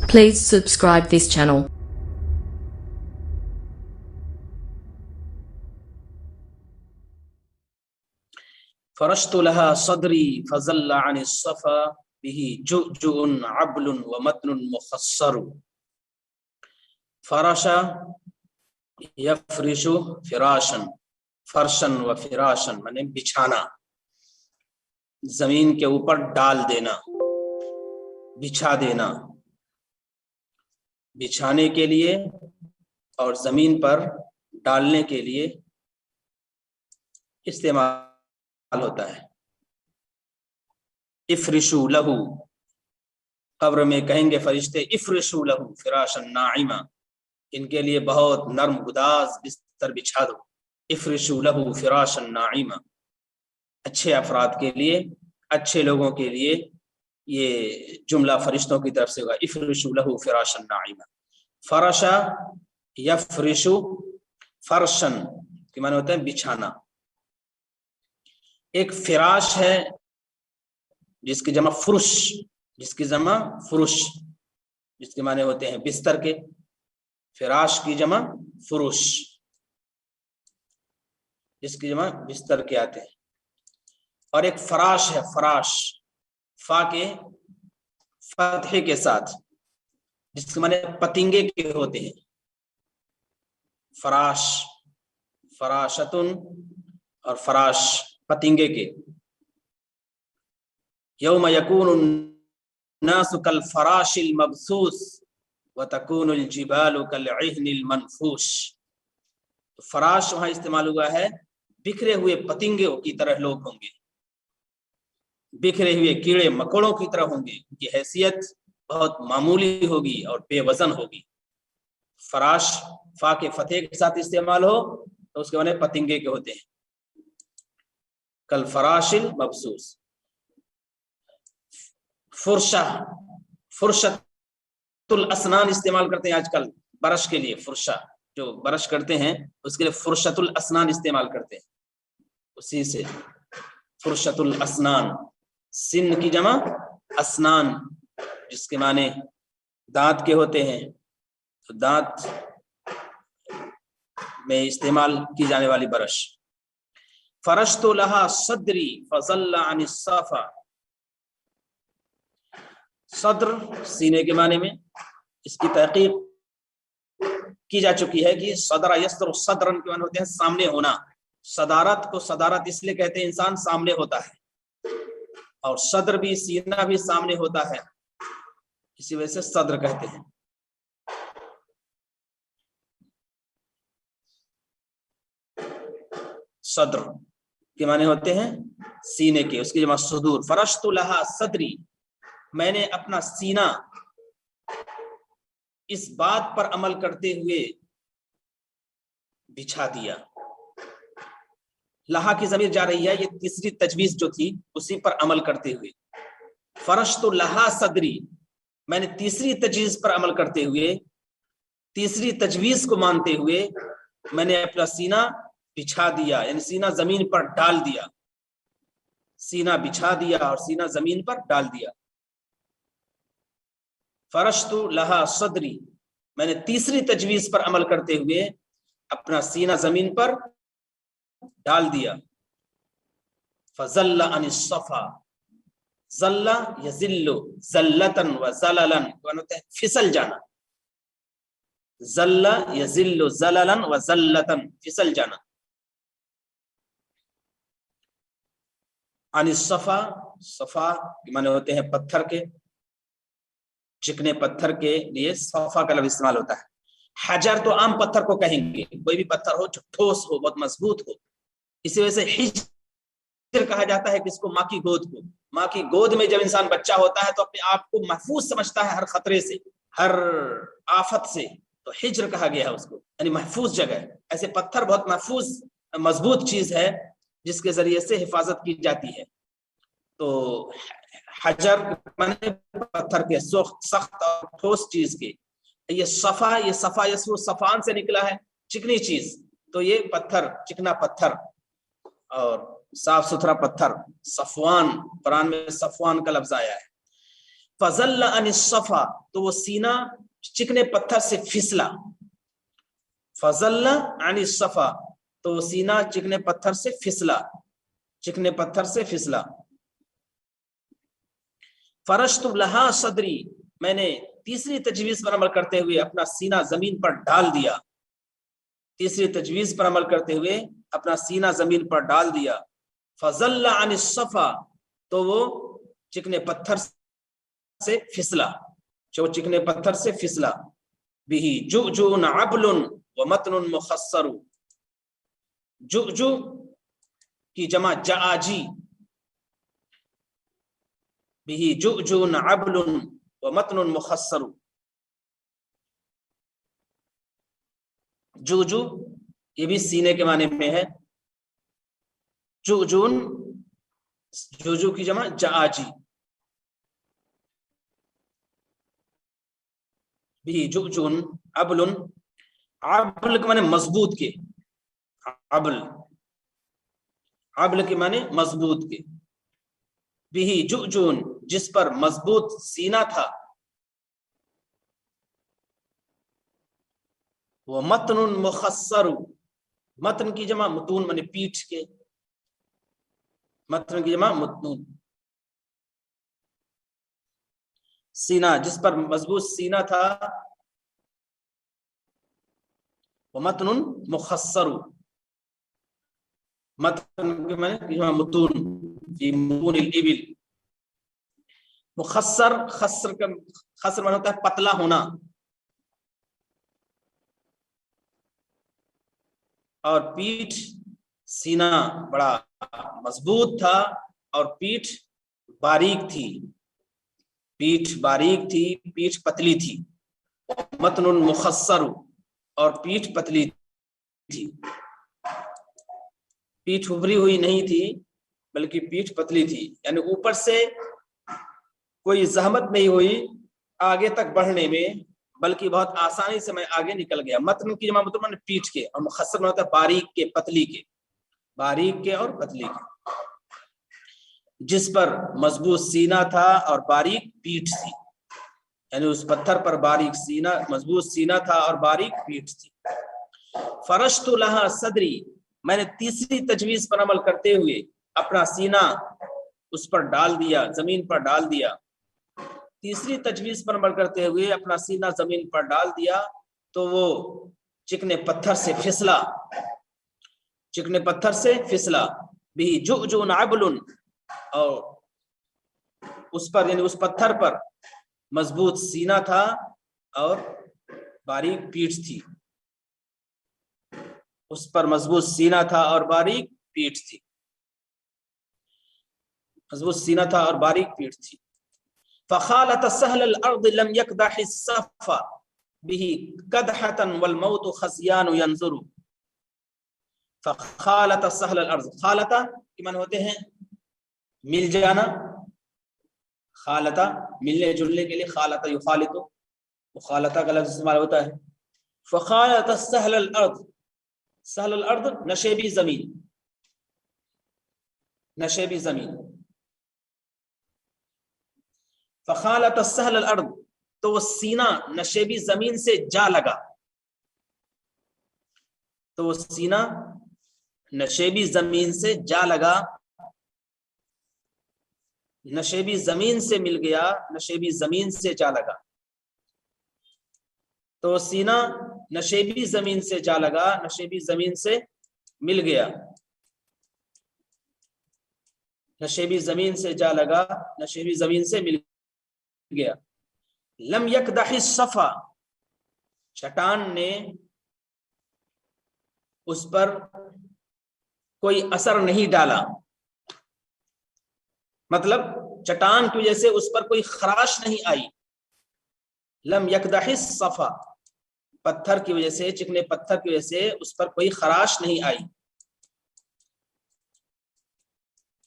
Please subscribe this channel. فرشت لها صدري فظل عن الصفا به جؤجؤ عبل ومتن مخصر. فرش يفرش فراشا فرشا وفراشا معنی بچھانا، زمین کے اوپر ڈال دینا، بچھا دینا، بچھانے کے لیے اور زمین پر ڈالنے کے لیے استعمال ہوتا ہے۔ افرشو لہو، قبر میں کہیں گے فرشتے افرشو لہو فراشا ناعما، ان کے لیے بہت نرم گداز بستر بچھا دو۔ افرشو لہو فراشا ناعما، اچھے افراد کے لیے، اچھے لوگوں کے لیے یہ جملہ فرشتوں کی طرف سے ہوگا، افرشو لہو فراشا ناعما۔ فرشا یفرشو فرشن کے معنی ہوتے ہیں بچھانا۔ ایک فراش ہے جس کی جمع فرش، جس کی جمع فرش، جس کے معنی ہوتے ہیں بستر کے، فراش کی جمع فرش، جس کی جمع بستر کے آتے ہیں۔ اور ایک فراش ہے، فراش فا کے فتحے کے ساتھ، جس کے معنی پتنگے کے ہوتے ہیں۔ فراش، فراشتن اور فراش پتنگے کے۔ یوم یکون الناس کالفراش المبثوث وتکون الجبال کالعہن المنفوش۔ فراش وہاں استعمال ہوا ہے بکھرے ہوئے پتنگوں کی طرح لوگ ہوں گے، بکھرے ہوئے کیڑے مکوڑوں کی طرح ہوں گے، ان کی حیثیت بہت معمولی ہوگی اور بے وزن ہوگی۔ فراش فا کے فتح کے ساتھ استعمال ہو تو اس کے معنی پتنگے کے ہوتے ہیں، کل فراش المبثوث۔ فرشہ، فرشۃ الاسنان استعمال کرتے ہیں آج کل برش کے لیے، فرشہ جو برش کرتے ہیں اس کے لیے فرشۃ الاسنان استعمال کرتے ہیں، اسی سے فرشۃ الاسنان، سن کی جمع اسنان، جس کے معنی دانت کے ہوتے ہیں، تو دانت میں استعمال کی جانے والی برش۔ فرشت لہا صدری فظل عن الصفا، صدر سینے کے معنی میں، اس کی تحقیق کی جا چکی ہے کہ صدر یستر صدرن کے معنی ہوتے ہیں سامنے ہونا۔ صدارت کو صدارت اس لیے کہتے ہیں انسان سامنے ہوتا ہے، اور صدر بھی سینہ بھی سامنے ہوتا ہے، اسی وجہ سے صدر کہتے ہیں۔ صدر کے معنی ہوتے ہیں سینے کے، اس کی جمع صدور۔ فرشت لہا صدری، میں نے اپنا سینہ اس بات پر عمل کرتے ہوئے بچھا دیا۔ لہا کی ضمیر جا رہی ہے، یہ تیسری تجویز جو تھی اسی پر عمل کرتے ہوئے۔ فرشت لہا صدری، میں نے تیسری تجویز پر عمل کرتے ہوئے، تیسری تجویز کو مانتے ہوئے میں نے اپنا سینہ بچھا دیا، یعنی سینہ زمین پر ڈال دیا، سینہ بچھا دیا اور سینہ زمین پر ڈال دیا۔ فرشت لہا صدری، میں نے تیسری تجویز پر عمل کرتے ہوئے اپنا سینہ زمین پر ڈال دیا۔ فظل عن الصفا، ظل یذل ذلتن و زللن، پھسل جانا، ظل یذل زللن و ذلتن، پھسل جانا۔ عن الصفا، صفا کے معنی ہوتے ہیں پتھر کے، چکنے پتھر کے لیے صفا کا لفظ استعمال ہوتا ہے۔ حجر تو عام پتھر کو کہیں گے، کوئی بھی پتھر ہو جو ٹھوس ہو، بہت مضبوط ہو، اسی وجہ سے حجر کہا جاتا ہے کس کو؟ ماں کی گود کو۔ ماں کی گود میں جب انسان بچہ ہوتا ہے تو اپنے آپ کو محفوظ سمجھتا ہے ہر خطرے سے، ہر آفت سے، تو حجر کہا گیا ہے اس کو، یعنی محفوظ جگہ۔ ایسے پتھر بہت محفوظ مضبوط چیز ہے جس کے ذریعے سے حفاظت کی جاتی ہے۔ تو حجر معنی پتھر کے، سخت اور ٹھوس چیز کے۔ یہ صفا، یہ صفا یسو صفان سے نکلا ہے، چکنی چیز، تو یہ پتھر، چکنا پتھر اور صاف ستھرا پتھر، صفوان، قرآن میں صفوان کا لفظ آیا ہے۔ فضل عن الصفا تو وہ سینہ چکنے پتھر سے پھسلا. فضل عن الصفا تو وہ سینہ چکنے پتھر سے پھسلا، چکنے پتھر سے پھسلا. فرشت لہا صدری میں نے تیسری تجویز پر عمل کرتے ہوئے اپنا سینہ زمین پر ڈال دیا. تیسری تجویز پر عمل کرتے ہوئے اپنا سینہ زمین پر ڈال دیا. فضل عن الصفا تو وہ چکنے پتھر سے پھسلا، جو چکنے پتھر سے پھسلا. بہ جؤجؤ عبل ومتن مخصر. جؤجؤ کی جمع جعاجی. بہ جؤجؤ عبل ومتن مخصر. جؤجؤ یہ بھی سینے کے معنی میں ہے. جؤجؤ جؤجؤ کی جمع جعاجی. بھی جؤجؤ عبل، عبل کے معنی مضبوط کے. عبل، عبل کے معنی مضبوط کے. بھی جؤجؤ جس پر مضبوط سینہ تھا. وہ متن مخصر، متن کی جمع متون معنی پیٹھ کے. متن کی جمع متون. سینہ جس پر مضبوط سینہ تھا. وہ متن مخصر، متن کے معنی جمع متون فی متون الابل. مخصر، خصر کا خصر معنی ہوتا ہے پتلا ہونا. اور پیٹھ، سینہ بڑا مضبوط تھا اور پیٹھ باریک تھی. پیٹھ باریک تھی، پیٹھ پتلی تھی. متن مخصر اور پیٹھ پتلی تھی. پیٹھ ابھری ہوئی نہیں تھی بلکہ پیٹھ پتلی تھی. یعنی اوپر سے کوئی زحمت نہیں ہوئی آگے تک بڑھنے میں، بلکہ بہت آسانی سے میں آگے نکل گیا. متن کی جمع متن پیٹھ کے، اور مخصر ہوتا ہے باریک کے پتلی کے. باریک کے اور پتلی کے. جس پر مضبوط سینہ تھا اور باریک پیٹھ تھی. یعنی اس پتھر پر باریک سینہ، مضبوط سینہ تھا اور باریک پیٹھ تھی. فرشت لہا صدری میں نے تیسری تجویز پر عمل کرتے ہوئے اپنا سینہ اس پر ڈال دیا، زمین پر ڈال دیا. تیسری تجویز پر عمل کرتے ہوئے اپنا سینہ زمین پر ڈال دیا تو وہ چکنے پتھر سے پھسلا، چکنے پتھر سے پھسلا. بھی جؤجؤ عبل اور اس پر یعنی اس پتھر پر مضبوط سینہ تھا اور باریک پیٹھ تھی. اس پر مضبوط سینہ تھا اور باریک پیٹھ تھی. مضبوط سینہ تھا اور باریک پیٹھ تھی. فخالت سهل الارض لم يقدح الصف به قدحة والموت خزيان ينظر. فخالت سهل الارض، خالت کے معنی ہوتے ہیں مل جانا. خالتا ملنے جلنے کے لیے، خالتا یخالط، مخالطہ کا لفظ استعمال ہوتا ہے. فخالت سهل الارض، سهل الارض نشیبی زمین، نشیبی زمین. فخالت سهل الارض تو وہ سینہ نشیبی زمین سے جا لگا. تو وہ سینہ نشیبی زمین سے جا لگا، نشیبی زمین سے مل گیا، نشیبی زمین سے جا لگا. تو سینہ نشیبی زمین سے جا لگا، نشیبی زمین سے مل گیا. نشیبی زمین سے جا لگا، نشیبی زمین سے مل گیا. لم یقدح الصفا چٹان نے اس پر کوئی اثر نہیں ڈالا. مطلب چٹان کی وجہ سے اس پر کوئی خراش نہیں آئی. لم یقدح الصفا پتھر کی وجہ سے، چکنے پتھر کی وجہ سے اس پر کوئی خراش نہیں آئی.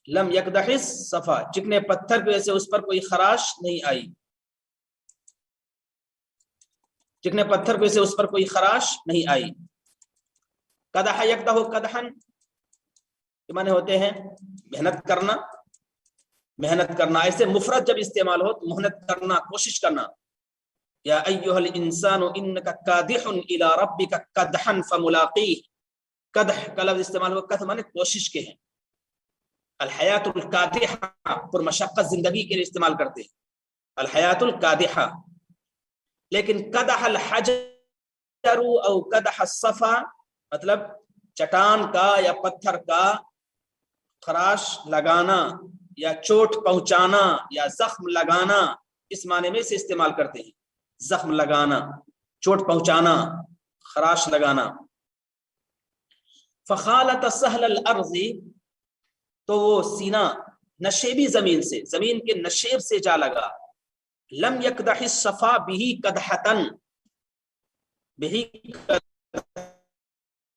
لم یقدح الصفا چکنے پتھر کی وجہ سے اس پر کوئی خراش نہیں آئی. چکنے پتھر کی وجہ سے اس پر کوئی خراش نہیں آئی. قدح یقدح قدحا کے معنی ہوتے ہیں محنت کرنا، محنت کرنا. ایسے مفرد جب استعمال ہو تو محنت کرنا، کوشش کرنا. یا ایھا الانسان انک کادح الی ربک کدحا فملاقیہ. کدح کا لفظ استعمال ہوا، کدح مانے کوشش کے ہیں. الحیات الکادحہ پر مشقت زندگی کے لیے استعمال کرتے ہیں، الحیات الکادحہ. لیکن کدح الحجر او کدح الصفا مطلب چٹان کا یا پتھر کا خراش لگانا یا چوٹ پہنچانا یا زخم لگانا، اس معنی میں سے استعمال کرتے ہیں. زخم لگانا، چوٹ پہنچانا، خراش لگانا. فخالت سہل الارض، تو وہ سینہ نشیبی زمین سے، زمین کے نشیب سے جا لگا. لم یکدح الصفا بہ قدحتن، بہ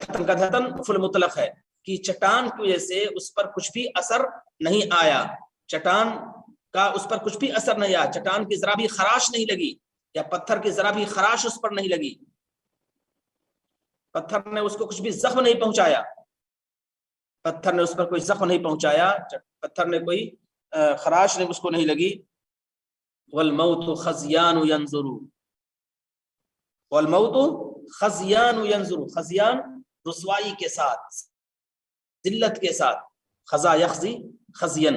قدحتن فل مطلق ہے کہ چٹان کی وجہ سے اس پر کچھ بھی اثر نہیں آیا. چٹان کا اس پر کچھ بھی اثر نہیں آیا، چٹان کی ذرا بھی خراش نہیں لگی، یا پتھر کی ذرا بھی خراش اس پر نہیں لگی، پتھر نے اس کو کچھ بھی زخم نہیں پہنچایا، پتھر نے اس پر کوئی زخم نہیں پہنچایا، پتھر نے کوئی خراش نے اس کو نہیں لگی. والموت خزیان ینظر، والموت خزیان ینظر، خزیان رسوائی کے ساتھ، ذلت کے ساتھ. خزا یخزی خزین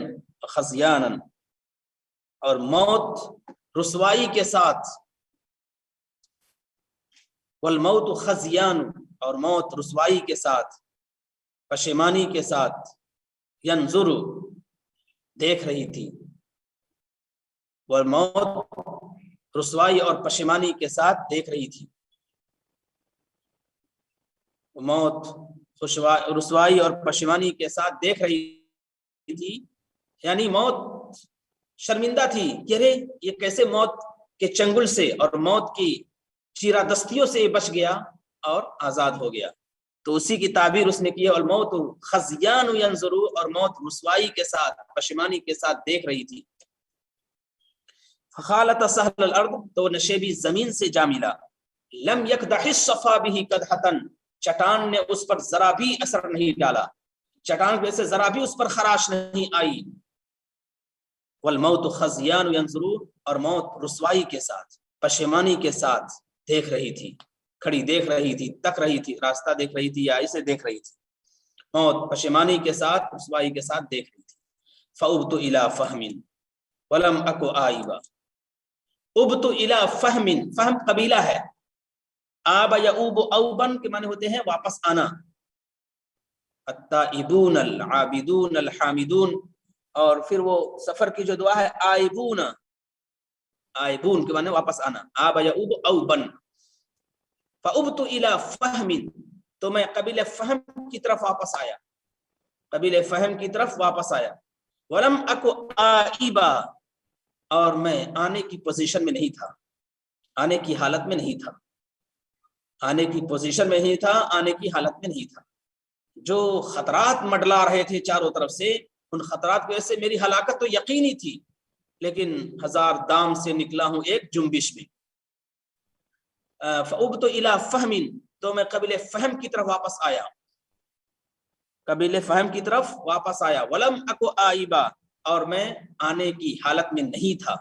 خزیانا، اور موت رسوائی کے ساتھ. والموت خزیان، اور موت رسوائی کے ساتھ، پشیمانی کے ساتھ. ینظر، دیکھ رہی تھی. والموت رسوائی اور پشیمانی کے ساتھ دیکھ رہی تھی. موت رسوائی اور پشیمانی کے ساتھ دیکھ رہی تھی، یعنی موت شرمندہ تھی کہ ارے یہ کیسے موت کے چنگل سے اور موت کی چیرا دستیوں سے بچ گیا اور آزاد ہو گیا. تو اسی کی تعبیر اس نے کی ہے، الموت خزیان ینظر، اور موت رسوائی کے ساتھ، پشیمانی کے ساتھ دیکھ رہی تھی. فخالت سہل الارض، تو نشیبی زمین سے جا ملا. لم یکدح الصفا بہ قدحتن، چٹان نے اس پر ذرا بھی اثر نہیں ڈالا، چٹان میں سے ذرا بھی اس پر خراش نہیں آئی. والموت خزیان ینظر، اور موت رسوائی کے ساتھ، پشیمانی کے ساتھ دیکھ رہی تھی، کھڑی دیکھ رہی تھی، تک رہی تھی، راستہ دیکھ رہی تھی یا اسے دیکھ رہی تھی. موت پشیمانی کے ساتھ، رسوائی کے ساتھ دیکھ رہی تھی. فأبت إلى فهم ولم أك آئبا. ابت الى فہم، فہم قبیلہ ہے. آب یعوب اوبن کے معنی ہوتے ہیں واپس آنا. التائبون العابدون الحامدون، اور پھر وہ سفر کی جو دعا ہے آئبون، آئبون کے معنی واپس آنا. آب یعوب اوبن. فابت الى فہم، تو میں قبیلہ فہم کی طرف واپس آیا، قبیلہ فہم کی طرف واپس آیا. ولم اک آئبا، اور میں آنے کی پوزیشن میں نہیں تھا، آنے کی حالت میں نہیں تھا، آنے کی پوزیشن میں نہیں تھا، آنے کی حالت میں نہیں تھا. جو خطرات منڈلا رہے تھے چاروں طرف سے، ان خطرات کی وجہ سے میری ہلاکت تو یقینی تھی، لیکن ہزار دام سے نکلا ہوں ایک جنبش میں. فأبت إلى فہم، تو میں قبیلہ فہم کی طرف واپس آیا، قبیلہ فہم کی طرف واپس آیا. ولم اک آئبا، اور میں آنے کی حالت میں نہیں تھا،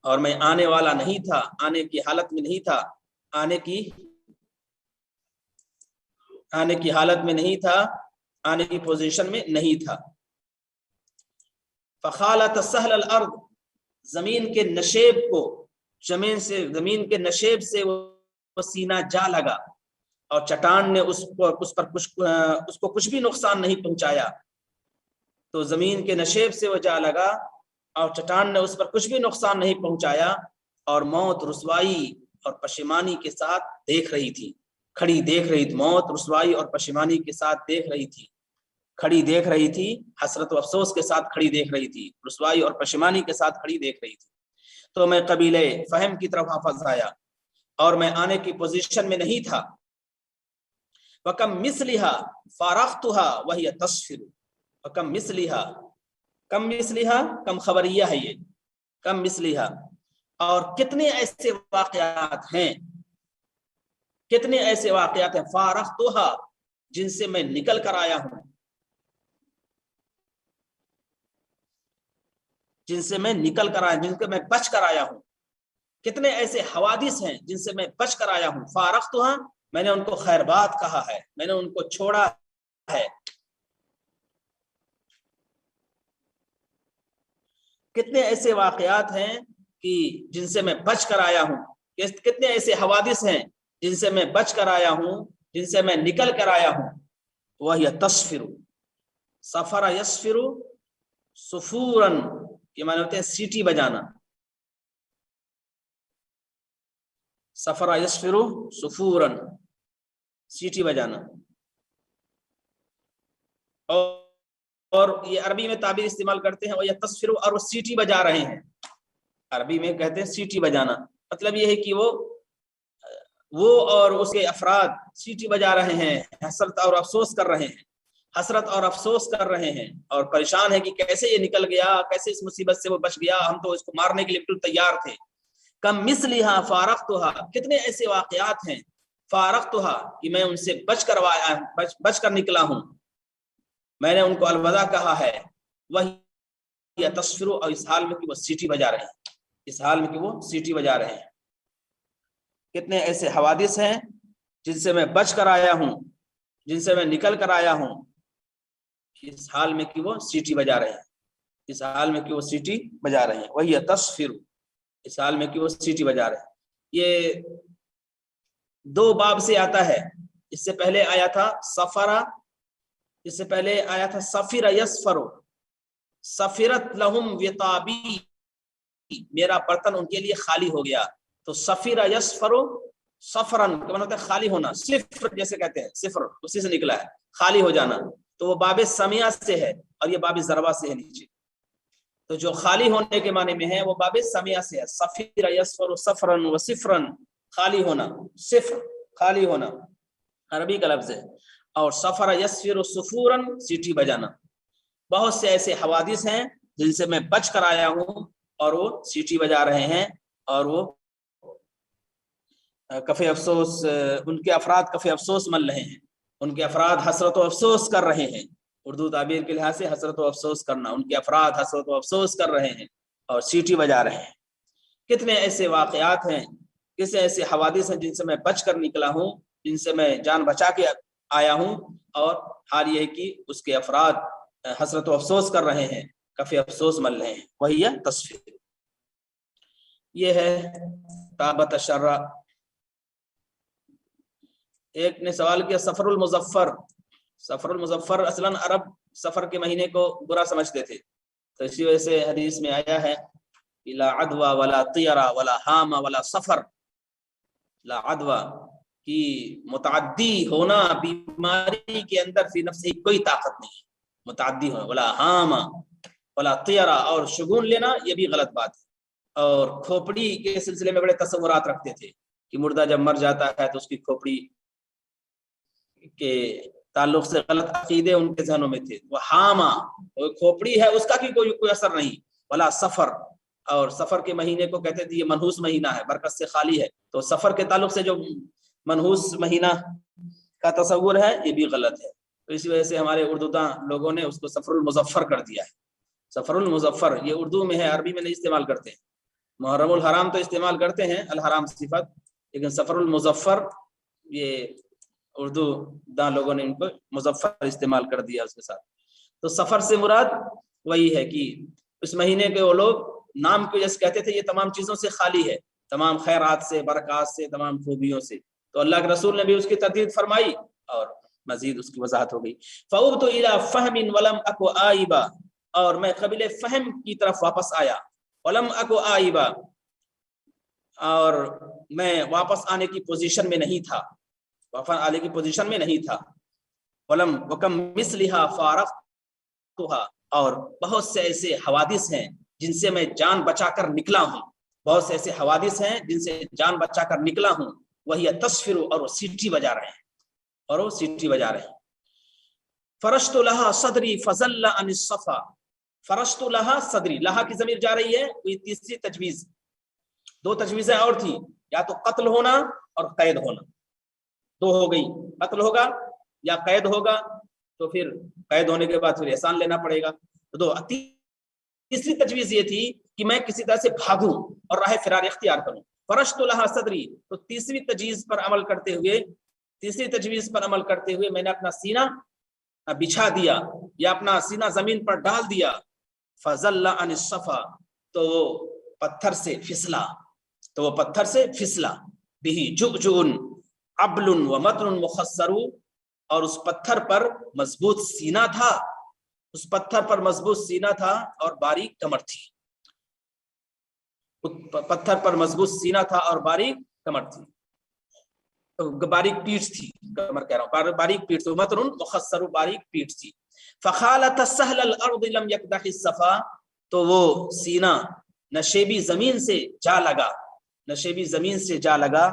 اور میں آنے والا نہیں تھا، آنے کی حالت میں نہیں تھا، آنے کی حالت میں نہیں تھا، آنے کی پوزیشن میں نہیں تھا. فخالت سہل الارض، زمین کے نشیب کو، زمین کے نشیب سے وہ سینہ جا لگا، اور چٹان نے اس کو کچھ بھی نقصان نہیں پہنچایا. تو زمین کے نشیب سے وہ جا لگا اور چٹان نے اس پر کچھ بھی نقصان نہیں پہنچایا، اور موت رسوائی اور پشیمانی کے ساتھ دیکھ رہی تھی، کھڑی دیکھ رہی تھی. موت رسوائی اور پشیمانی کے ساتھ دیکھ رہی تھی، کھڑی دیکھ رہی تھی، حسرت و افسوس کے ساتھ کھڑی دیکھ رہی تھی، رسوائی اور پشیمانی کے ساتھ کھڑی دیکھ رہی تھی. تو میں قبیلہ فہم کی طرف واپس آیا، اور میں آنے کی پوزیشن میں نہیں تھا. وَكَمْ مِثْلِهَا فَارَخْتُهَا وَهِيَ تَصْفِرُ. وَكَمْ مِثْلِهَا، کم مثلها کم خبریہ ہے یہ، کم مثلها، اور کتنے ایسے واقعات ہیں، کتنے ایسے واقعات ہیں، فارختها، جن سے میں نکل کر آیا ہوں. جن سے میں نکل کر آیا، جن سے میں بچ کر آیا ہوں. کتنے ایسے حوادث ہیں جن سے میں بچ کر آیا ہوں. فارقتھا، میں نے ان کو خیر بات کہا ہے، میں نے ان کو چھوڑا ہے. کتنے ایسے واقعات ہیں کہ جن سے میں بچ کر آیا ہوں، کتنے ایسے حوادث ہیں جن سے میں بچ کر آیا ہوں، جن سے میں نکل کر آیا ہوں. وہی تصفر، سفر یسفر سفورن، یہ معنی ہوتے ہیں سیٹی بجانا. سفر یسفر سفورن، سیٹی بجانا. اور یہ عربی میں تعبیر استعمال کرتے ہیں، اور یہ تصفر، اور وہ سیٹی بجا رہے ہیں. عربی میں کہتے ہیں سیٹی بجانا. مطلب یہ ہے کہ وہ اور اس کے افراد سیٹی بجا رہے ہیں، حسرت اور افسوس کر رہے ہیں، حسرت اور افسوس کر رہے ہیں، اور پریشان ہے کہ کیسے یہ نکل گیا، کیسے اس مصیبت سے وہ بچ گیا، ہم تو اس کو مارنے کے لیے بالکل تیار تھے. کم مثلھا فارقتھا، کتنے ایسے واقعات ہیں فارقتھا کہ میں ان سے بچ کر نکلا ہوں، میں نے ان کو الوداع کہا ہے. وہی تصفر، اور اس حال میں کہ وہ سیٹی بجا رہے ہیں، اس حال میں کہ وہ سیٹی بجا رہے ہیں. کتنے ایسے حوادث ہیں جن سے میں بچ کر آیا ہوں، جن سے میں نکل کر آیا ہوں، اس حال میں کہ وہ سیٹی بجا رہے ہیں، اس حال میں کہ وہ سیٹی بجا رہے ہیں. وہی تصفر، اس حال میں کہ وہ سیٹی بجا رہے ہیں. یہ 2 باب سے آتا ہے. اس سے پہلے آیا تھا سفرا، اس سے پہلے آیا تھا سفر یسفر، سفرت لہم وطابی، میرا برتن ان کے لیے خالی ہو گیا. تو سفر یسفر سفرن کا مطلب ہوتا ہے خالی ہونا، صفر جیسے کہتے ہیں، صفر اسی سے نکلا ہے، خالی ہو جانا. تو وہ باب سمیہ سے ہے، اور یہ باب ضربہ سے ہے نیچے. تو جو خالی ہونے کے معنی میں ہے وہ باب سمیہ سے ہے. سفر یسفر سفرن و صفرن، خالی ہونا، صفر خالی ہونا عربی کا لفظ ہے. اور سفر یسفر سفورن، سیٹی بجانا. بہت سے ایسے حوادث ہیں جن سے میں بچ کر آیا ہوں، اور وہ سیٹی بجا رہے ہیں، اور وہ کف افسوس، ان کے افراد کف افسوس مل رہے ہیں، ان کے افراد حسرت و افسوس کر رہے ہیں. اردو تعبیر کے لحاظ سے حسرت و افسوس کرنا، ان کے افراد حسرت و افسوس کر رہے ہیں اور سیٹی بجا رہے ہیں. کتنے ایسے واقعات ہیں، کتنے ایسے حوادث ہیں جن سے میں بچ کر نکلا ہوں، جن سے میں جان بچا کے آیا ہوں، اور حال یہ ہے کہ اس کے افراد حسرت و افسوس کر رہے ہیں، کف افسوس مل رہے ہیں. وہی ہے تصفیر. یہ ہے تابت الشرع. ایک نے سوال کیا سفر المظفر. سفر المظفر اصلاً عرب سفر کے مہینے کو برا سمجھتے تھے، تو اسی وجہ سے حدیث میں آیا ہے لا عدوى ولا طیرہ ولا حام ولا سفر. لا عدوى کی متعدی ہونا، بیماری کے اندر فی نفس ہی کوئی طاقت نہیں، متعدی ہونا. ولا حام ولا طیرہ، اور شگون لینا یہ بھی غلط بات ہے. اور کھوپڑی کے سلسلے میں بڑے تصورات رکھتے تھے کہ مردہ جب مر جاتا ہے تو اس کی کھوپڑی کے تعلق سے غلط عقیدے ان کے ذہنوں میں تھے. وہ حاما، وہ کھوپڑی ہے، اس کا بھی کوئی اثر نہیں. ولا سفر، اور سفر کے مہینے کو کہتے تھے یہ منحوس مہینہ ہے، برکت سے خالی ہے. تو سفر کے تعلق سے جو منحوس مہینہ کا تصور ہے یہ بھی غلط ہے. تو اسی وجہ سے ہمارے اردو داں لوگوں نے اس کو سفر المظفر کر دیا ہے. سفر المظفر یہ اردو میں ہے، عربی میں نہیں استعمال کرتے ہیں. محرم الحرام تو استعمال کرتے ہیں، الحرام صفت، لیکن سفر المظفر یہ اردو داں لوگوں نے ان کو مظفر استعمال کر دیا اس کے ساتھ. تو سفر سے مراد وہی ہے کہ اس مہینے کے وہ لوگ نام کی وجہ سے کہتے تھے یہ تمام چیزوں سے خالی ہے، تمام خیرات سے، برکات سے، تمام خوبیوں سے. تو اللہ کے رسول نے بھی اس کی تردید فرمائی اور مزید اس کی وضاحت ہو گئی. فَأُوبْتُ إِلَىٰ فَهْمٍ وَلَمْ أَكُ آئِبًا، اور میں قبل فہم کی طرف واپس آیا. وَلَمْ أَكُ آئِبًا، اور میں واپس آنے کی پوزیشن میں نہیں تھا، واپس آنے کی پوزیشن میں نہیں تھا. وَكَمْ مِثْلِهَا فَارَقْتُهَا، اور بہت سے ایسے حوادث ہیں جن سے میں جان بچا کر نکلا ہوں، بہت سے ایسے حوادث ہیں جن سے جان بچا کر نکلا ہوں. وہی تصفر، اور وہ سیٹی بجا رہے ہیں، اور وہ سیٹی بجا رہے ہیں. فرشت لہا صدری فزل عن الصفا. فرشت لہا صدری، لہا کی ضمیر جا رہی ہے، کوئی تیسری تجویز. 2 تجویزیں اور تھیں، یا تو قتل ہونا اور قید ہونا، 2 ہو گئی. قتل ہوگا یا قید ہوگا، تو پھر قید ہونے کے بعد پھر احسان لینا پڑے گا. تو 2 تیسری تجویز یہ تھی کہ میں کسی طرح سے بھاگوں اور راہ فرار اختیار کروں. فرشت لہا صدری، تو تیسری تجویز پر عمل کرتے ہوئے میں نے اپنا سینہ بچھا دیا یا اپنا سینہ زمین پر ڈال دیا. فزل عن الصفا، تو وہ پتھر سے پھسلا. بہ جؤجؤ عبل ومتن مخصر، اور اس پتھر پر مضبوط سینہ تھا اور باریک کمر تھی. باریک پیٹھ تھی، کمر کہہ رہا ہوں، باریک پیٹھ تھی. متن مخصر، باریک پیٹھ تھی. فخالت سهل الارض لم يقدح الصفا، تو وہ سینہ نشیبی زمین سے جا لگا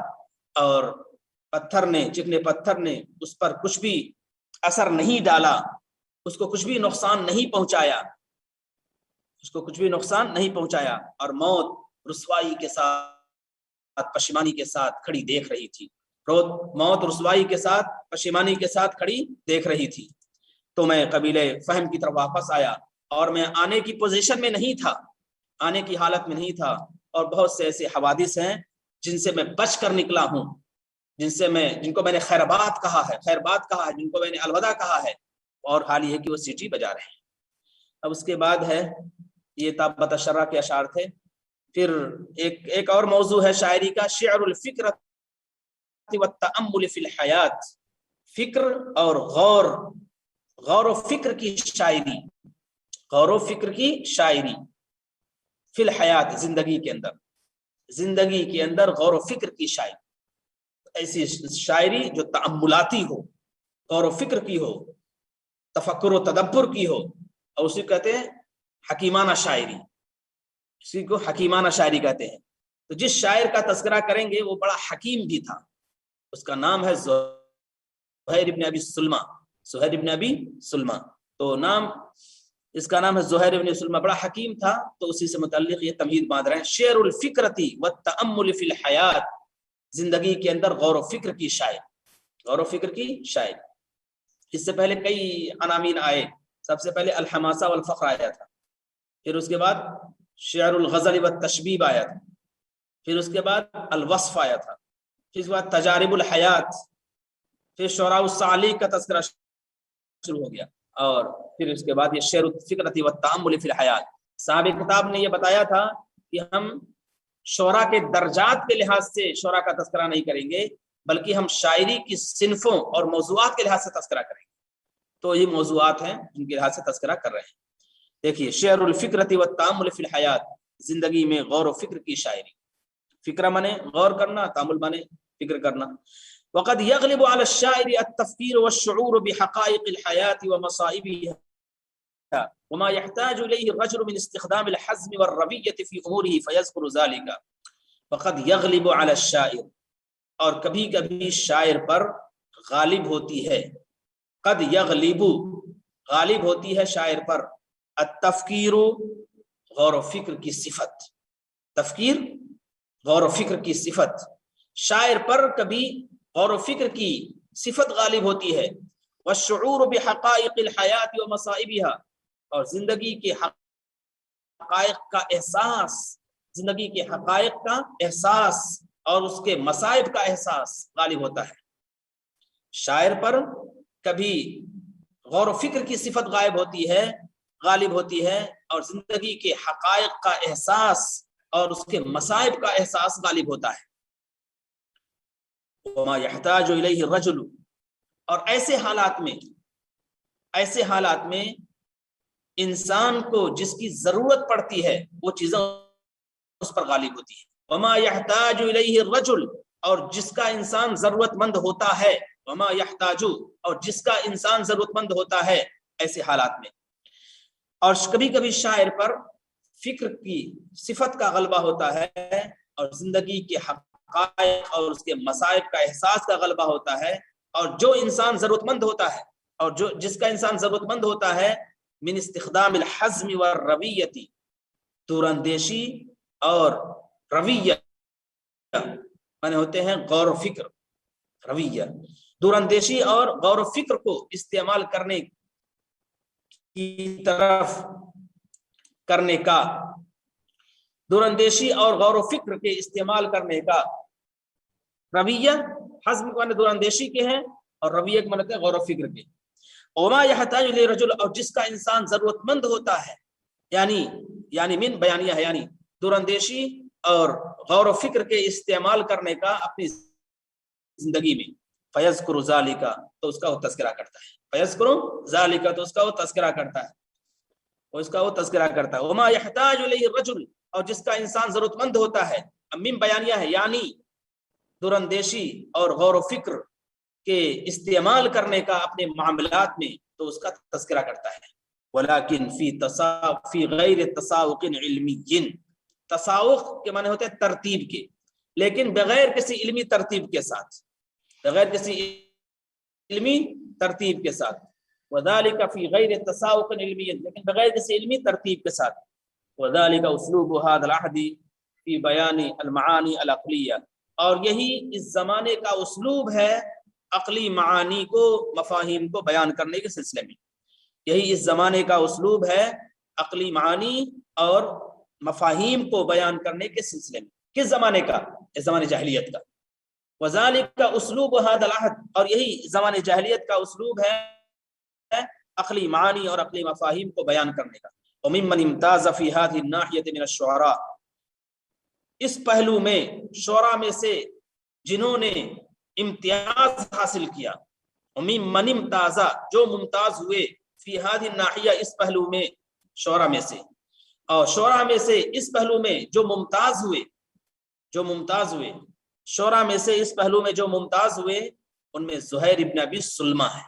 اور چکنے پتھر نے اس پر کچھ بھی اثر نہیں ڈالا، اس کو کچھ بھی نقصان نہیں پہنچایا. اور موت رسوائی کے ساتھ پشیمانی کے ساتھ کھڑی دیکھ رہی تھی. تو میں قبیلہ فہم کی طرف واپس آیا اور میں آنے کی پوزیشن میں نہیں تھا، آنے کی حالت میں نہیں تھا. اور بہت سے ایسے حوادث ہیں جن سے میں بچ کر نکلا ہوں، جن کو میں نے خیربات کہا ہے، جن کو میں نے الوداع کہا ہے، اور حال یہ ہے کہ وہ سیٹی بجا رہے ہیں. اب اس کے بعد ہے یہ تابت الشرع کے اشعار تھے. پھر ایک اور موضوع ہے شاعری کا، شعر الفکرۃ والتأمل فی الحیات، فکر اور غور و فکر کی شاعری فی الحیات، زندگی کے اندر غور و فکر کی شاعری، ایسی شاعری جو تأملاتی ہو، غور و فکر کی ہو، تفکر و تدبر کی ہو، اور اسی کو کہتے ہیں حکیمانہ شاعری. اسی کو حکیمانہ شاعری کہتے ہیں. تو جس شاعر کا تذکرہ کریں گے وہ بڑا حکیم بھی تھا، اس کا نام ہے زہیر ابن ابی سلمہ. تو اس کا نام ہے زہیر ابن سلمہ، بڑا حکیم تھا. تو اسی سے متعلق یہ تمہید باندھ رہے ہیں، شعر الفکرتی والتأمل فی الحیات، زندگی کے اندر غور و فکر کی شاعری. اس سے پہلے کئی عناوین آئے. سب سے پہلے الحماسہ والفخر آیا تھا، پھر اس کے بعد شعر الغزل والتشبیب آیا تھا، پھر اس کے بعد الوصف آیا تھا، پھر اس کے بعد تجارب الحیات، پھر شعراء الصالح کا تذکرہ شروع ہو گیا، اور پھر اس کے بعد یہ شعر الفکرۃ والتأمل فی الحیات. صاحب کتاب نے یہ بتایا تھا کہ ہم شعراء کے درجات کے لحاظ سے شعراء کا تذکرہ نہیں کریں گے، بلکہ ہم شاعری کی صنفوں اور موضوعات کے لحاظ سے تذکرہ کریں گے. تو یہ موضوعات ہیں جن کے لحاظ سے تذکرہ کر رہے ہیں. دیکھیے، شعر الفکرۃ والتأمل فی الحیات، زندگی میں غور و فکر کی شاعری. فکرہ مانے غور کرنا، تأمل مانے فکر کرنا. وقد يغلب على الشاعر التفكير والشعور بحقائق الحياة ومصائبها وما يحتاج إليه الرجل من استخدام الحزم والروية في أموره فيذكر ذلك. وقد يغلب على الشاعر، اور کبھی کبھی شاعر پر غالب ہوتی ہے، قد یغلب غالب ہوتی ہے شاعر پر، التفکیر غور و فکر کی صفت، تفکیر غور و فکر کی صفت، شاعر پر کبھی غور و فکر کی صفت غالب ہوتی ہے. والشعور بحقائق الحیات ومصائبها، اور زندگی کے حقائق کا احساس اور اس کے مصائب کا احساس غالب ہوتا ہے. شاعر پر کبھی غور و فکر کی صفت غالب ہوتی ہے اور زندگی کے حقائق کا احساس اور اس کے مصائب کا احساس غالب ہوتا ہے. وما يحتاج الیہ الرجل، اور ایسے حالات میں انسان کو جس کی ضرورت پڑتی ہے وہ چیزیں اس پر غالب ہوتی ہے. وما يحتاج الیہ الرجل، اور جس کا انسان ضرورت مند ہوتا ہے، وما يحتاج، اور جس کا انسان ضرورت مند ہوتا ہے ایسے حالات میں. اور کبھی کبھی شاعر پر فکر کی صفت کا غلبہ ہوتا ہے اور زندگی کے حقائق اور اس کے مصائب کا احساس کا غلبہ ہوتا ہے. اور جو انسان ضرورت مند ہوتا ہے، اور جس کا انسان ضرورت مند ہوتا ہے، من استخدام الحزم والرویہ، دور اندیشی اور رویہ مانے ہوتے ہیں غور و فکر، رویہ دور اندیشی اور غور و فکر کو استعمال کرنے کی طرف کرنے کا، دور اندیشی اور غور و فکر کے استعمال کرنے کا رویہ، حزم کو دور اندیشی کے ہیں اور رویہ کے معنی غور و فکر کے، وما یحتاج الیہ رجل، اور جس کا انسان ضرورت مند ہوتا ہے، یعنی من بیانیہ ہے، یعنی دور اندیشی اور غور و فکر کے استعمال کرنے کا اپنی زندگی میں، فیذکر ذالک، تو اس کا وہ تذکرہ کرتا ہے، فیذکر ذالک، تو اس کا وہ تذکرہ کرتا ہے، وما یحتاج الیہ الرجل، اور جس کا انسان ضرورت مند ہوتا ہے، من بیانیہ ہے یعنی دور اندیشی اور غور و فکر کے استعمال کرنے کا اپنے معاملات میں، تو اس کا تذکرہ کرتا ہے، ولیکن فی غیر تساوق علمی، تساوق کے معنی ہوتے ہیں ترتیب کے، لیکن بغیر کسی علمی ترتیب کے ساتھ، بغیر کسی علمی ترتیب کے ساتھ، وذالک فی غیر تساوق علمی، لیکن بغیر کسی علمی ترتیب کے ساتھ، وذالک اسلوب هذا العہد فی بیان المعانی العقلیہ، اور یہی اس زمانے کا اسلوب ہے عقلی معانی کو، مفاہیم کو بیان کرنے کے سلسلے میں، یہی اس زمانے کا اسلوب ہے عقلی معانی اور مفاہیم کو بیان کرنے کے سلسلے میں، کس زمانے کا؟ اس زمانے جاہلیت کا، وذالک اسلوب هذا العہد، اور یہی زمانے جاہلیت کا اسلوب ہے عقلی معانی اور عقلی مفاہیم کو بیان کرنے کا، وممن امتاز فی هذه الناحیۃ من الشعراء، اس پہلو میں شعراء میں سے جنہوں نے امتیاز حاصل کیا، وممن امتاز، جو ممتاز ہوئے، فی هذه الناحیہ، اس پہلو میں شعراء میں سے، اور شعراء میں سے اس پہلو میں جو ممتاز ہوئے، شعراء میں سے اس پہلو میں جو ممتاز ہوئے، ان میں زہیر ابن ابی سلمہ ہے،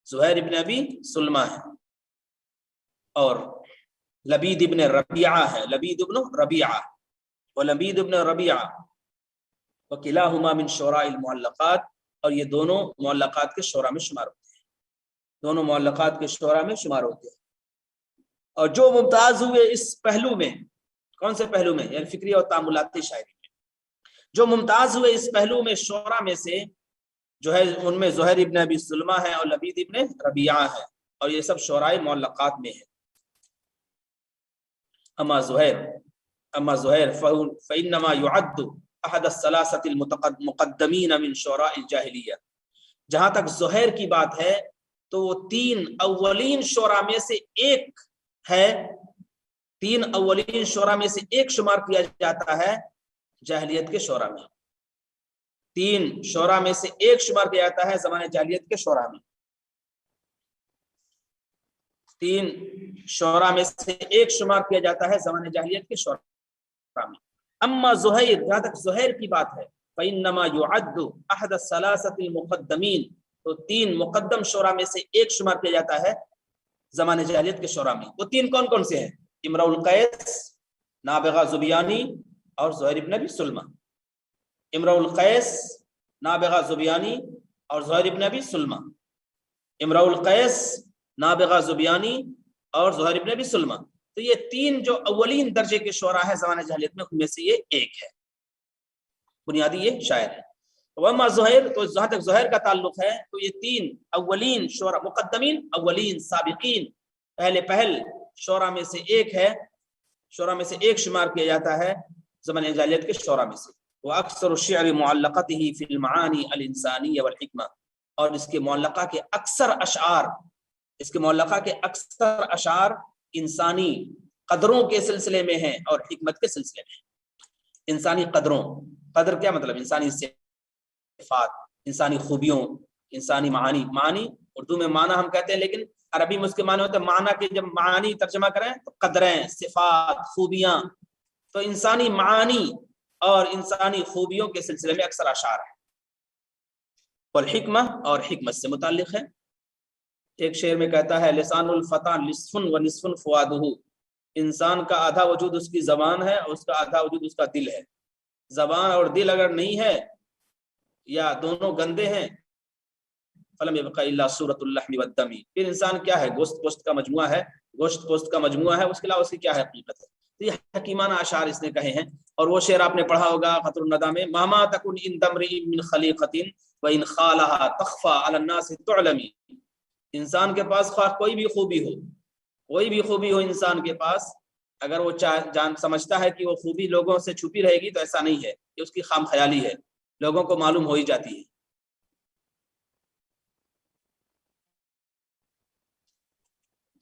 زہیر ابن ابی سلمہ ہے، اور لبید ابن ربیعہ ہے، لبید ابن ربیعہ، وکلاہما من شعراء المعلقات، اور یہ دونوں معلقات کے شعراء میں شمار ہوتے ہیں، اور جو ممتاز ہوئے اس پہلو میں، کون سے پہلو میں؟ یعنی فکری اور تعاملاتی شاعری میں، جو ممتاز ہوئے اس پہلو میں شعراء میں سے جو ہے، ان میں زہیر ابن ابی سلمہ ہے اور لبید ابن ربیعہ ہے، اور یہ سب شعراء معلقات میں ہے۔ اما زہیر فإنما يعد احد الثلاثة المقدمین من شعراء الجاہلیہ، جہاں تک زہیر کی بات ہے تو وہ 3 اولین شعراء میں سے ایک ہے، 3 اولین شعراء میں سے ایک شمار کیا جاتا ہے جاہلیت کے شعراء میں، 3 شعراء میں سے ایک شمار کیا جاتا ہے زمانے جاہلیت کے شعراء میں، 3 شعراء میں سے ایک شمار کیا جاتا ہے زمانے جاہلیت کے شعراء میں۔ اما زہیر، جہاں تک زہیر کی بات ہے، فإنما يعد احد الثلاثة المقدمین، تو 3 مقدم شعراء میں سے ایک شمار کیا جاتا ہے زمانے جاہلیت کے شعراء میں۔ وہ 3 کون کون سے ہیں؟ امرؤ القیس، نابغہ زبیانی اور زہیر ابن ابی سلمہ۔ امرؤ القیس، نابغہ زبیانی اور زہیر ابن ابی سلمہ، امرؤ القیس، نابغہ زبیانی اور زہیر ابن ابی سلمہ، تو یہ 3 جو اولین درجے کے شعراء ہیں زمانہ جاہلیت میں، ان میں سے یہ ایک ہے، بنیادی یہ شاعر ہے۔ وما زہیر، تو جہاں تک زہیر کا تعلق ہے تو یہ 3 اولین شعراء، مقدمین، اولین، سابقین، پہل شعراء میں سے ایک ہے، شعراء میں سے ایک شمار کیا جاتا ہے زمانہ جاہلیت کے شعراء میں سے۔ وَأَكْثَرُ الشِّعْرِ مُعَلَّقَتِهِ فِي الْمَعَانِي الْإِنسَانِيَّةِ وَالْحِكْمَةِ، اور اس کے معلقہ کے اکثر اشعار انسانی قدروں کے سلسلے میں ہیں اور حکمت کے سلسلے میں ہیں۔ انسانی قدروں، قدر کیا مطلب؟ انسانی صفات، انسانی خوبیوں، انسانی معانی اردو میں معنی ہم کہتے ہیں، لیکن عربی میں اس کے معنی ہوتے ہیں معنی کے، جب معانی ترجمہ کریں تو قدریں، صفات، خوبیاں، تو انسانی معانی اور انسانی خوبیوں کے سلسلے میں اکثر اشعار ہیں۔ والحکمہ، اور حکمت سے متعلق ہے۔ ایک شعر میں کہتا ہے لسان الفتى نصف ونصف فؤادہ، انسان کا آدھا وجود اس کی زبان ہے اور اس کا آدھا وجود اس کا دل ہے۔ زبان اور دل اگر نہیں ہے یا دونوں گندے ہیں، فلم يبقى الا صورۃ اللحم والدم، پھر انسان کیا ہے؟ گوشت پوست کا مجموعہ ہے، گوشت پوست کا مجموعہ ہے، اس کے علاوہ اس کی کیا ہے حقیقت ہے؟ تو یہ حکیمانہ اشعار اس نے کہے ہیں۔ اور وہ شعر آپ نے پڑھا ہوگا قطر الندى میں، مهما تكن عند امرئ من خلیقۃ وان خالها تخفى على الناس تعلم، انسان کے پاس خواہ کوئی بھی خوبی ہو انسان کے پاس، اگر وہ جان سمجھتا ہے کہ وہ خوبی لوگوں سے چھپی رہے گی تو ایسا نہیں ہے، یہ اس کی خام خیالی ہے، لوگوں کو معلوم ہو ہی جاتی ہے۔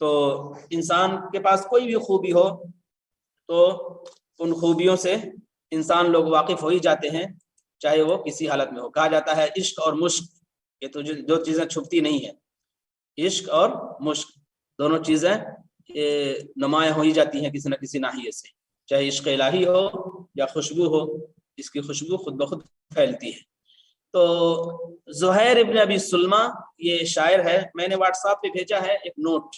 تو انسان کے پاس کوئی بھی خوبی ہو تو ان خوبیوں سے انسان لوگ واقف ہو ہی جاتے ہیں، چاہے وہ کسی حالت میں ہو۔ کہا جاتا ہے عشق اور مشق، یہ تو جو چیزیں چھپتی نہیں ہیں، عشق اور مشق دونوں چیزیں نمایاں ہو ہی جاتی ہیں کسی نہ کسی ناحیے سے، چاہے عشق الہی ہو یا خوشبو ہو، اس کی خوشبو خود بخود پھیلتی ہے۔ تو زہیر ابن ابی سلمہ یہ شاعر ہے، میں نے واٹس ایپ پہ بھیجا ہے ایک نوٹ،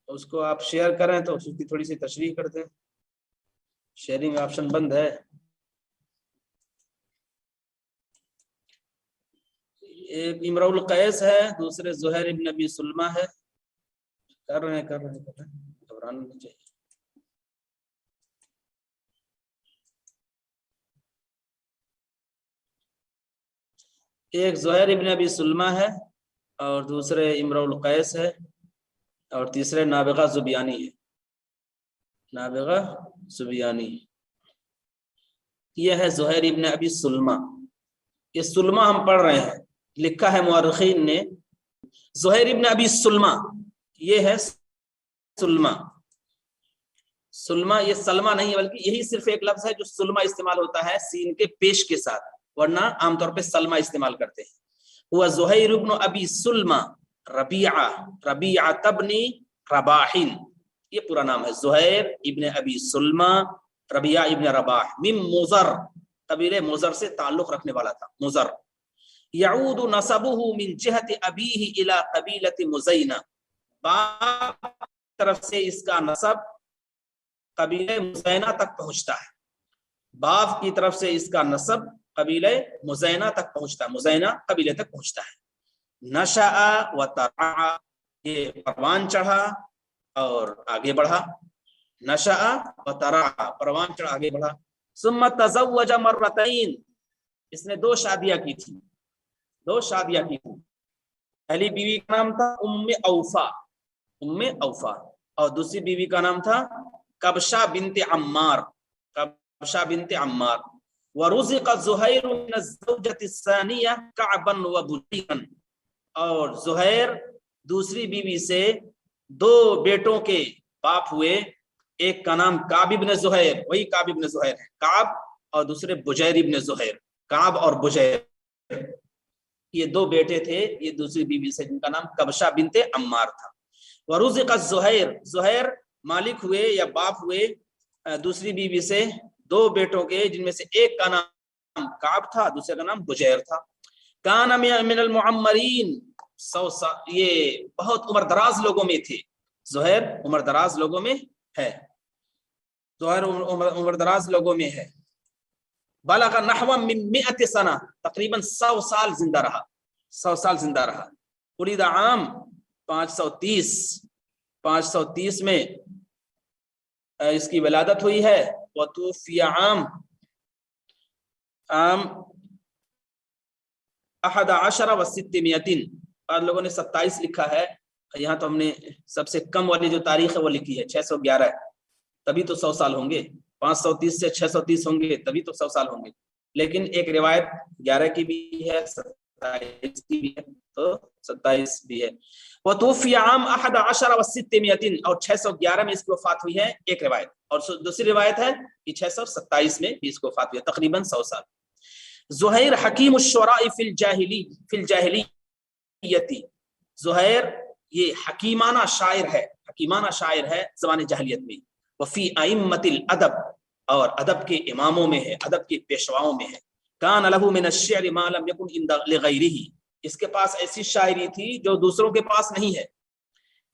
اس کو آپ شیئر کریں تو اس کی تھوڑی سی تشریح کر دیں، شیئرنگ آپشن بند ہے۔ ایک امرؤ القیس ہے، دوسرے زہیر ابن ابی سلمہ ہے، کر رہے ہیں گھبرانا نہیں چاہیے۔ ایک زہیر ابن ابی سلمہ ہے اور دوسرے امرؤ القیس ہے اور تیسرے نابغہ زبیانی ہے، نابغہ زبیانی۔ یہ ہے زہیر ابن ابی سلمہ، یہ سلمہ ہم پڑھ رہے ہیں، لکھا ہے مورخین نے زہیر ابن ابی سلمہ، یہ ہے سلمہ۔ سلمہ یہ سلمہ نہیں بلکہ یہی صرف ایک لفظ ہے جو سلمہ استعمال ہوتا ہے سین کے پیش کے ساتھ، ورنہ عام طور پہ سلمہ استعمال کرتے ہیں۔ ہوا زہیر ابن ابی سلمہ ربیعہ ابن رباح، یہ پورا نام ہے زہیر ابن ابی سلمہ ربیعہ ابن رباح، من مزر، قبیلہ مزر سے تعلق رکھنے والا تھا، مزر۔ یعود نسبہ من جہت ابیہ الی قبیلۃ مزینہ، باپ طرف سے اس کا نسب قبیلہ مزینہ تک پہنچتا ہے، باپ کی طرف سے اس کا نسب قبیلہ مزینہ تک پہنچتا ہے، مزینہ قبیلے تک پہنچتا ہے۔ نشأ و ترعى، یہ پروان چڑھا اور آگے بڑھا، نشأ و ترعى، پروان چڑھا آگے بڑھا۔ ثم تزوج مرتين، اس نے 2 شادیاں کی تھی، 2 شادیاں کی تھی۔ پہلی بیوی کا نام تھا ام اوفا، اور دوسری بیوی کا نام تھا کبشہ بنت عمار۔ ورزق زہیر من الزوجۃ الثانیہ کعبا وبلیغا، اور زہیر دوسری بیوی سے 2 بیٹوں کے باپ ہوئے، ایک کا نام کعب ابن زہیر، وہی کعب ابن زہیر ہے، کعب، اور دوسرے بجیر ابن زہیر، کعب اور بجیر، یہ 2 بیٹے تھے یہ دوسری بیوی سے، جن کا نام کبشہ بنت عمار تھا۔ ورزق زہیر مالک ہوئے یا باپ ہوئے دوسری بیوی سے 2 بیٹوں کے، جن میں سے ایک کا نام کعب تھا، دوسرے کا نام بجیر تھا۔ کان من المعمرین، یہ بہت عمر دراز لوگوں میں تھے، زہیر عمر دراز لوگوں میں ہے، زہیر عمر دراز لوگوں میں ہے۔ بلغ نحو من 100 سنہ، تقریباً 100 سال زندہ رہا، 100 سال زندہ رہا۔ ولد عام 530 میں اس کی ولادت ہوئی ہے، وتوفی عام 11 و 600، بعض لوگوں نے 27 لکھا ہے، یہاں تو ہم نے سب سے کم والی جو تاریخ ہے وہ لکھی ہے 611، تبھی تو 100 سال ہوں گے، 530 سے 630 ہوں گے تبھی تو 100 سال ہوں گے، لیکن ایک روایت 11 کی بھی ہے، 27 کی بھی ہے، تو 27 بھی ہے۔ وتوفی عام 11 و 600، اور 611 میں اس کی وفات ہوئی ہے ایک روایت، اور دوسری روایت ہے کہ 627 میں بھی اس کو وفات ہوئی ہے، تقریباً 100 سال۔ زہیر حکیم الشعراء فی الجاہلیۃ، زہیر یہ حکیمانہ شاعر ہے زمان جاہلیت میں، وفی ائمۃ الادب، اور ادب کے اماموں میں ہے، ادب کے پیشواؤں میں ہے۔ کان لہ من الشعر ما لم یکن لغیرہ، اس کے پاس ایسی شاعری تھی جو دوسروں کے پاس نہیں ہے،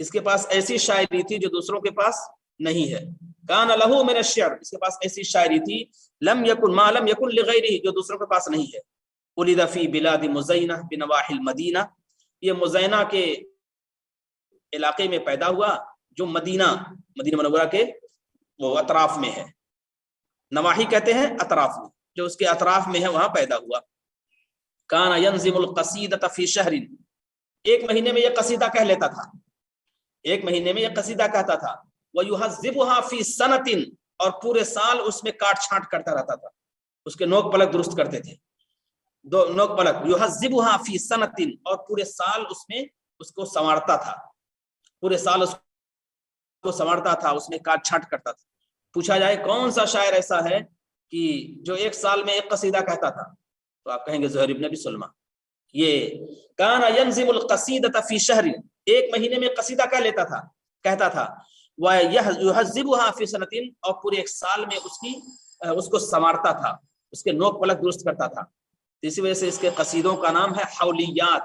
اس کے پاس ایسی شاعری تھی جو دوسروں کے پاس نہیں ہے۔ کان لہ من الشعر، اس کے پاس ایسی شاعری تھی لم یکن ما لم یکن لغیرہ، جو دوسروں کے پاس نہیں ہے۔ ولد فی بلاد مزینہ بنواحی المدینہ، یہ مزینہ کے علاقے میں پیدا ہوا جو مدینہ منورہ کے وہ اطراف میں ہے، نواحی کہتے ہیں اطراف میں، جو اس کے اطراف میں ہے وہاں پیدا ہوا۔ کان ینظم القصیدۃ فی شہر، ایک مہینے میں یہ قصیدہ کہہ لیتا تھا، ایک مہینے میں یہ قصیدہ کہتا تھا۔ وَيُهَذِّبُهَا فِي سَنَةٍ، اور پورے سال اس میں کاٹ چھانٹ کرتا رہتا تھا، اس کے نوک پلک درست کرتے تھے، دو نوک پلک، یُهَذِّبُهَا فِي سَنَةٍ، اور پورے سال اس میں اس کو سنوارتا تھا، پورے سال اس کو سنوارتا تھا، اس میں کاٹ چھانٹ کرتا تھا۔ پوچھا جائے کون سا شاعر ایسا ہے کہ جو ایک سال میں ایک قصیدہ کہتا تھا، تو آپ کہیں گے زہیر ابن ابی سلمہ۔ یہ کان ینظم القصیدۃ فی شہر، ایک مہینے میں قصیدہ کہہ لیتا تھا، کہتا تھا، وَيُهَذِّبُهَا فِي سَنَةٍ، اور پورے ایک سال میں اس کو سنوارتا تھا، اس کے نوک پلک درست کرتا تھا۔ اسی وجہ سے اس کے قصیدوں کا نام ہے حولیات،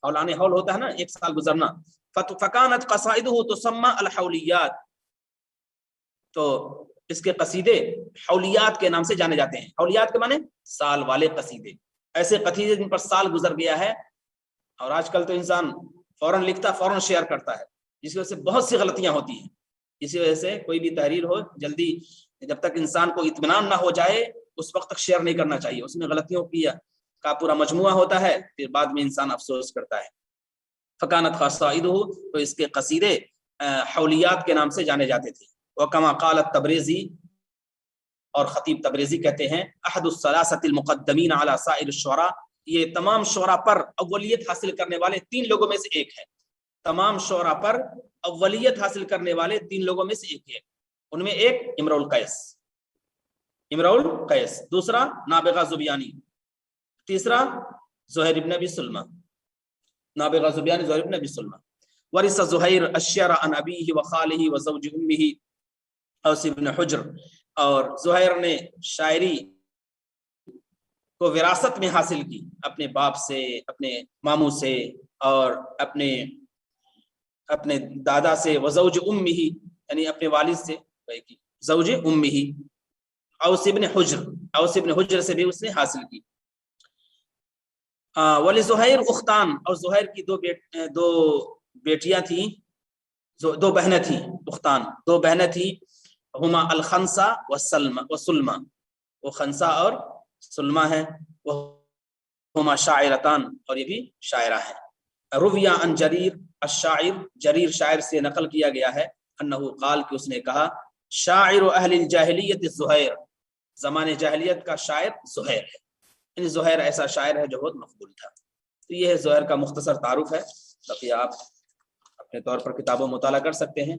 حولان حول ہوتا ہے نا، ایک سال گزرنا، فَكَانَتْ قَصَائِدُهُ تُسَمَّى الْحَوْلِيَّات، تو اس کے قصیدے حولیات کے نام سے جانے جاتے ہیں۔ حولیات کے معنی سال والے قصیدے، ایسے قصیدے جن پر سال گزر گیا ہے، اور آج کل تو انسان فوراً لکھتا فوراً شیئر کرتا ہے، جس کی وجہ سے بہت سی غلطیاں ہوتی ہیں۔ اسی وجہ سے کوئی بھی تحریر ہو جلدی، جب تک انسان کو اطمینان نہ ہو جائے اس وقت تک شیئر نہیں کرنا چاہیے، اس میں غلطیوں کا پورا مجموعہ ہوتا ہے، پھر بعد میں انسان افسوس کرتا ہے۔ فکانت قصائدہ، تو اس کے قصیدے حولیات کے نام سے جانے جاتے تھے۔ وکما قال التبریزی، اور خطیب تبریزی کہتے ہیں، احد الثلاثۃ المقدمین علی سائر الشعراء، یہ تمام شعراء پر اولیت حاصل کرنے والے 3 لوگوں میں سے ایک ہے، تمام شعراء پر اولیت حاصل کرنے والے 3 لوگوں میں سے ایک ہے۔ ان میں ایک امرؤ القیس، دوسرا نابغہ زبیانی، تیسرا زہیر ابن ابی سلمہ، نابغہ زبیانی زہیر ابن ابی سلمہ۔ ورث زہیر الشعر عن ابیہ وخالہ وزوج امہ اوس بن حجر، اور زہیر نے شاعری کو وراثت میں حاصل کی، اپنے باپ سے، اپنے ماموں سے، اور اپنے دادا سے، وزوج امہ، یعنی اپنے والد سے، زوج امہ، اوس بن حجر سے بھی اس نے حاصل کی۔ ولزہیر اختان، اور زہیر کی دو بیٹیاں تھیں، دو بہنیں تھیں، اختان، 2 بہنیں تھیں، ہما الخنسہ وسلمہ، وہ خنسہ اور سلمہ ہیں، وہ ہما شاعرتان، اور یہ بھی شاعرہ ہیں۔ رویہ عن جریر الشاعر، جریر شاعر سے نقل کیا گیا ہے، انہو قال، کہ اس نے کہا، شاعر اہل الجاہلیت زہیر، زمان جاہلیت کا شاعر زہیر ہے، یعنی زہیر ایسا شاعر ہے جو بہت مقبول تھا۔ تو یہ ہے زہیر کا مختصر تعارف ہے، باقی آپ اپنے طور پر کتابوں مطالعہ کر سکتے ہیں۔